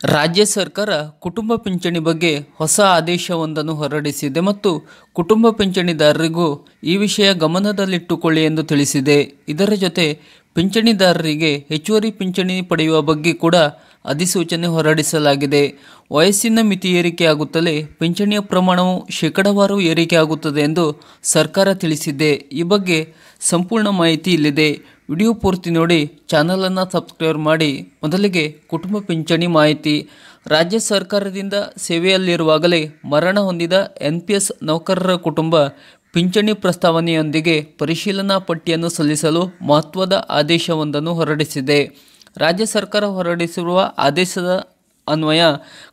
ರಾಜ್ಯ ಸರ್ಕಾರ ಕುಟುಂಬ ಪಿಂಚಣಿ ಬಗ್ಗೆ ಹೊಸ ಆದೇಶವೊಂದನ್ನು ಹೊರಡಿಸಿದೆ ಮತ್ತು ಕುಟುಂಬ ಪಿಂಚಣಿದಾರರಿಗೂ ಈ ವಿಷಯ ಗಮನದಲ್ಲಿಟ್ಟುಕೊಳ್ಳಿ ಎಂದು ತಿಳಿಸಿದೆ. ಇದರ ಜೊತೆ ಪಿಂಚಣಿದಾರರಿಗೆ ಹೆಚ್ಚುವರಿ ಪಿಂಚಣಿ ಪಡೆಯುವ ಬಗ್ಗೆ ಕೂಡ ಅಧಿಸೂಚನೆ ಹೊರಡಿಸಲಾಗಿದೆ. ವಯಸ್ಸಿನ ಮಿತಿ ಏರಿಕೆಯಾಗುತ್ತಲೇ ಪಿಂಚಣಿಯ ಪ್ರಮಾಣವು ಶೇಕಡಾವಾರು ಏರಿಕೆಯಾಗುತ್ತದೆ ಎಂದು ಸರ್ಕಾರ ತಿಳಿಸಿದೆ. ಈ ಬಗ್ಗೆ ಸಂಪೂರ್ಣ ಮಾಹಿತಿ ಇಲ್ಲಿದೆ. ವಿಡಿಯೋ ಪೂರ್ತಿ ನೋಡಿ, ಚಾನಲನ್ನು ಸಬ್ಸ್ಕ್ರೈಬ್ ಮಾಡಿ. ಮೊದಲಿಗೆ ಕುಟುಂಬ ಪಿಂಚಣಿ ಮಾಹಿತಿ. ರಾಜ್ಯ ಸರ್ಕಾರದಿಂದ ಸೇವೆಯಲ್ಲಿರುವಾಗಲೇ ಮರಣ ಹೊಂದಿದ NPS ನೌಕರರ ಕುಟುಂಬ ಪಿಂಚಣಿ ಪ್ರಸ್ತಾವನೆಯೊಂದಿಗೆ ಪರಿಶೀಲನಾ ಪಟ್ಟಿಯನ್ನು ಸಲ್ಲಿಸಲು ಮಹತ್ವದ ಆದೇಶವೊಂದನ್ನು ಹೊರಡಿಸಿದೆ. ರಾಜ್ಯ ಸರ್ಕಾರ ಹೊರಡಿಸಿರುವ ಆದೇಶದ ಅನ್ವಯ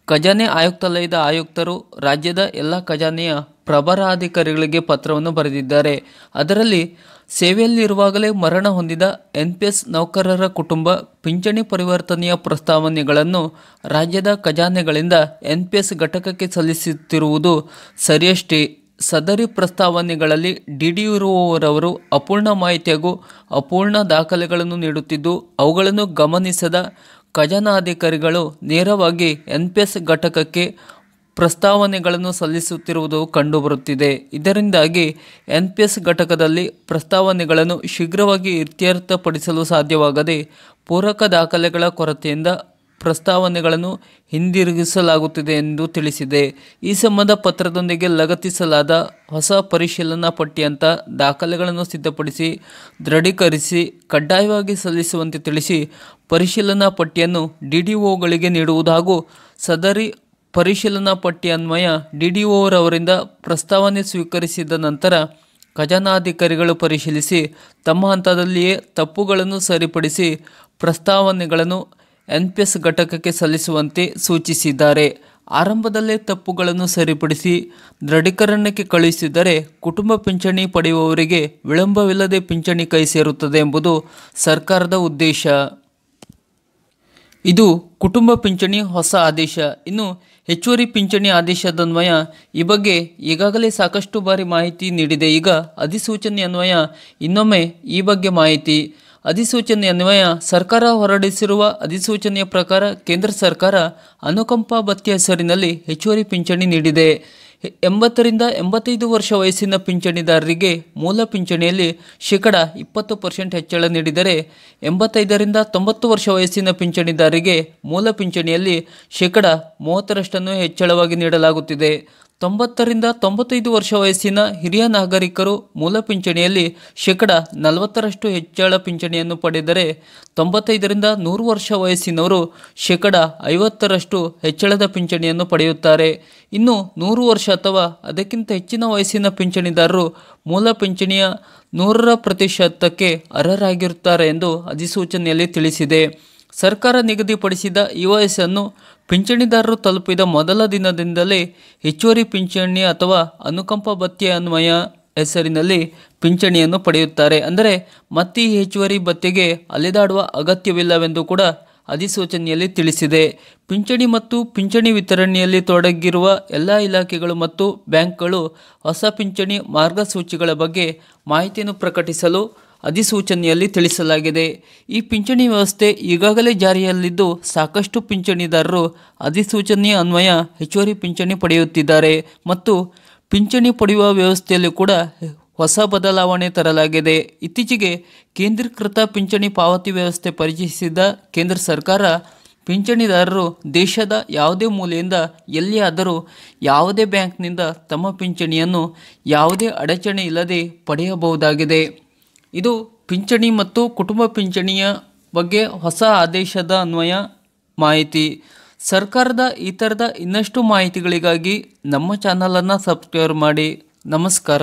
ಖಜಾನೆ ಆಯುಕ್ತಾಲಯದ ಆಯುಕ್ತರು ರಾಜ್ಯದ ಎಲ್ಲ ಖಜಾನೆಯ ಪ್ರಭಾರಾಧಿಕಾರಿಗಳಿಗೆ ಪತ್ರವನ್ನು ಬರೆದಿದ್ದಾರೆ. ಅದರಲ್ಲಿ ಸೇವೆಯಲ್ಲಿರುವಾಗಲೇ ಮರಣ ಹೊಂದಿದ NPS ನೌಕರರ ಕುಟುಂಬ ಪಿಂಚಣಿ ಪರಿವರ್ತನೆಯ ಪ್ರಸ್ತಾವನೆಗಳನ್ನು ರಾಜ್ಯದ ಖಜಾನೆಗಳಿಂದ NPS ಘಟಕಕ್ಕೆ ಸಲ್ಲಿಸುತ್ತಿರುವುದು ಸರಿಯಷ್ಟೇ. ಸದರಿ ಪ್ರಸ್ತಾವನೆಗಳಲ್ಲಿ DDIROರವರು ಅಪೂರ್ಣ ಮಾಹಿತಿ ಹಾಗೂ ಅಪೂರ್ಣ ದಾಖಲೆಗಳನ್ನು ನೀಡುತ್ತಿದ್ದು, ಅವುಗಳನ್ನು ಗಮನಿಸದ ಖಜಾನಾಧಿಕಾರಿಗಳು ನೇರವಾಗಿ NPS ಘಟಕಕ್ಕೆ ಪ್ರಸ್ತಾವನೆಗಳನ್ನು ಸಲ್ಲಿಸುತ್ತಿರುವುದು ಕಂಡುಬರುತ್ತಿದೆ. ಇದರಿಂದಾಗಿ NPS ಘಟಕದಲ್ಲಿ ಪ್ರಸ್ತಾವನೆಗಳನ್ನು ಶೀಘ್ರವಾಗಿ ಇತ್ಯರ್ಥಪಡಿಸಲು ಸಾಧ್ಯವಾಗದೆ ಪೂರಕ ದಾಖಲೆಗಳ ಕೊರತೆಯಿಂದ ಪ್ರಸ್ತಾವನೆಗಳನ್ನು ಹಿಂದಿರುಗಿಸಲಾಗುತ್ತಿದೆ ಎಂದು ತಿಳಿಸಿದೆ. ಈ ಸಂಬಂಧ ಪತ್ರದೊಂದಿಗೆ ಲಗತ್ತಿಸಲಾದ ಹೊಸ ಪರಿಶೀಲನಾ ಪಟ್ಟಿಯಂಥ ದಾಖಲೆಗಳನ್ನು ಸಿದ್ಧಪಡಿಸಿ ದೃಢೀಕರಿಸಿ ಕಡ್ಡಾಯವಾಗಿ ಸಲ್ಲಿಸುವಂತೆ ತಿಳಿಸಿ ಪರಿಶೀಲನಾ ಪಟ್ಟಿಯನ್ನು DDOಗಳಿಗೆ ನೀಡುವುದು ಹಾಗೂ ಸದರಿ ಪರಿಶೀಲನಾ ಪಟ್ಟಿ ಅನ್ವಯ DDOರವರಿಂದ ಪ್ರಸ್ತಾವನೆ ಸ್ವೀಕರಿಸಿದ ನಂತರ ಖಜಾನಾಧಿಕಾರಿಗಳು ಪರಿಶೀಲಿಸಿ ತಮ್ಮ ಹಂತದಲ್ಲಿಯೇ ತಪ್ಪುಗಳನ್ನು ಸರಿಪಡಿಸಿ ಪ್ರಸ್ತಾವನೆಗಳನ್ನು NPS ಘಟಕಕ್ಕೆ ಸಲ್ಲಿಸುವಂತೆ ಸೂಚಿಸಿದ್ದಾರೆ. ಆರಂಭದಲ್ಲೇ ತಪ್ಪುಗಳನ್ನು ಸರಿಪಡಿಸಿ ದೃಢೀಕರಣಕ್ಕೆ ಕಳುಹಿಸಿದರೆ ಕುಟುಂಬ ಪಿಂಚಣಿ ಪಡೆಯುವವರಿಗೆ ವಿಳಂಬವಿಲ್ಲದೆ ಪಿಂಚಣಿ ಕೈ ಸೇರುತ್ತದೆ ಎಂಬುದು ಸರ್ಕಾರದ ಉದ್ದೇಶ. ಇದು ಕುಟುಂಬ ಪಿಂಚಣಿ ಹೊಸ ಆದೇಶ. ಇನ್ನು ಹೆಚ್ಚುವರಿ ಪಿಂಚಣಿ ಆದೇಶದನ್ವಯ ಈ ಬಗ್ಗೆ ಈಗಾಗಲೇ ಸಾಕಷ್ಟು ಬಾರಿ ಮಾಹಿತಿ ನೀಡಿದೆ. ಈಗ ಅಧಿಸೂಚನೆ ಅನ್ವಯ ಇನ್ನೊಮ್ಮೆ ಈ ಬಗ್ಗೆ ಮಾಹಿತಿ. ಅಧಿಸೂಚನೆ ಅನ್ವಯ ಸರ್ಕಾರ ಹೊರಡಿಸಿರುವ ಅಧಿಸೂಚನೆಯ ಪ್ರಕಾರ ಕೇಂದ್ರ ಸರ್ಕಾರ ಅನುಕಂಪ ಭತ್ಯೆ ಹೆಸರಿನಲ್ಲಿ ಹೆಚ್ಚುವರಿ ಪಿಂಚಣಿ ನೀಡಿದೆ. 80ರಿಂದ 85 ವರ್ಷ ವಯಸ್ಸಿನ ಪಿಂಚಣಿದಾರರಿಗೆ ಮೂಲ ಪಿಂಚಣಿಯಲ್ಲಿ ಶೇಕಡಾ 20% ಹೆಚ್ಚಳ ನೀಡಿದರೆ 85ರಿಂದ 90 ವರ್ಷ ವಯಸ್ಸಿನ ಪಿಂಚಣಿದಾರರಿಗೆ ಮೂಲ ಪಿಂಚಣಿಯಲ್ಲಿ ಶೇಕಡಾ 30ರಷ್ಟನ್ನು ಹೆಚ್ಚಳವಾಗಿ ನೀಡಲಾಗುತ್ತಿದೆ. 90ರಿಂದ 95 ವರ್ಷ ವಯಸ್ಸಿನ ಹಿರಿಯ ನಾಗರಿಕರು ಮೂಲ ಪಿಂಚಣಿಯಲ್ಲಿ ಶೇಕಡಾ 40ರಷ್ಟು ಹೆಚ್ಚಳ ಪಿಂಚಣಿಯನ್ನು ಪಡೆದರೆ 95ರಿಂದ 100 ವರ್ಷ ವಯಸ್ಸಿನವರು ಶೇಕಡಾ 50ರಷ್ಟು ಹೆಚ್ಚಳದ ಪಿಂಚಣಿಯನ್ನು ಪಡೆಯುತ್ತಾರೆ. ಇನ್ನು 100 ವರ್ಷ ಅಥವಾ ಅದಕ್ಕಿಂತ ಹೆಚ್ಚಿನ ವಯಸ್ಸಿನ ಪಿಂಚಣಿದಾರರು ಮೂಲ ಪಿಂಚಣಿಯ 100% ಅರ್ಹರಾಗಿರುತ್ತಾರೆ ಎಂದು ಅಧಿಸೂಚನೆಯಲ್ಲಿ ತಿಳಿಸಿದೆ. ಸರ್ಕಾರ ನಿಗದಿಪಡಿಸಿದ ಈ ವಯಸ್ಸನ್ನು ಪಿಂಚಣಿದಾರರು ತಲುಪಿದ ಮೊದಲ ದಿನದಿಂದಲೇ ಹೆಚ್ಚುವರಿ ಪಿಂಚಣಿ ಅಥವಾ ಅನುಕಂಪ ಭತ್ಯೆ ಅನ್ವಯ ಹೆಸರಿನಲ್ಲಿ ಪಿಂಚಣಿಯನ್ನು ಪಡೆಯುತ್ತಾರೆ. ಅಂದರೆ ಮತ್ತೆ ಈ ಹೆಚ್ಚುವರಿ ಭತ್ಯೆಗೆ ಅಲೆದಾಡುವ ಅಗತ್ಯವಿಲ್ಲವೆಂದು ಕೂಡ ಅಧಿಸೂಚನೆಯಲ್ಲಿ ತಿಳಿಸಿದೆ. ಪಿಂಚಣಿ ಮತ್ತು ಪಿಂಚಣಿ ವಿತರಣೆಯಲ್ಲಿ ತೊಡಗಿರುವ ಎಲ್ಲ ಇಲಾಖೆಗಳು ಮತ್ತು ಬ್ಯಾಂಕ್ಗಳು ಹೊಸ ಪಿಂಚಣಿ ಮಾರ್ಗಸೂಚಿಗಳ ಬಗ್ಗೆ ಮಾಹಿತಿಯನ್ನು ಪ್ರಕಟಿಸಲು ಅಧಿಸೂಚನೆಯಲ್ಲಿ ತಿಳಿಸಲಾಗಿದೆ. ಈ ಪಿಂಚಣಿ ವ್ಯವಸ್ಥೆ ಈಗಾಗಲೇ ಜಾರಿಯಲ್ಲಿದ್ದು ಸಾಕಷ್ಟು ಪಿಂಚಣಿದಾರರು ಅಧಿಸೂಚನೆಯ ಅನ್ವಯ ಹೆಚ್ಚುವರಿ ಪಿಂಚಣಿ ಪಡೆಯುತ್ತಿದ್ದಾರೆ ಮತ್ತು ಪಿಂಚಣಿ ಪಡೆಯುವ ವ್ಯವಸ್ಥೆಯಲ್ಲಿ ಕೂಡ ಹೊಸ ಬದಲಾವಣೆ ತರಲಾಗಿದೆ. ಇತ್ತೀಚೆಗೆ ಕೇಂದ್ರೀಕೃತ ಪಿಂಚಣಿ ಪಾವತಿ ವ್ಯವಸ್ಥೆ ಪರಿಚಯಿಸಿದ ಕೇಂದ್ರ ಸರ್ಕಾರ ಪಿಂಚಣಿದಾರರು ದೇಶದ ಯಾವುದೇ ಮೂಲೆಯಿಂದ ಎಲ್ಲಿಯಾದರೂ ಯಾವುದೇ ಬ್ಯಾಂಕ್ನಿಂದ ತಮ್ಮ ಪಿಂಚಣಿಯನ್ನು ಯಾವುದೇ ಅಡಚಣೆ ಇಲ್ಲದೆ ಪಡೆಯಬಹುದಾಗಿದೆ. ಇದು ಪಿಂಚಣಿ ಮತ್ತು ಕುಟುಂಬ ಪಿಂಚಣಿಯ ಬಗ್ಗೆ ಹೊಸ ಆದೇಶದ ಅನ್ವಯ ಮಾಹಿತಿ. ಸರ್ಕಾರದ ಈ ಥರದ ಇನ್ನಷ್ಟು ಮಾಹಿತಿಗಳಿಗಾಗಿ ನಮ್ಮ ಚಾನಲನ್ನು ಸಬ್ಸ್ಕ್ರೈಬ್ ಮಾಡಿ. ನಮಸ್ಕಾರ.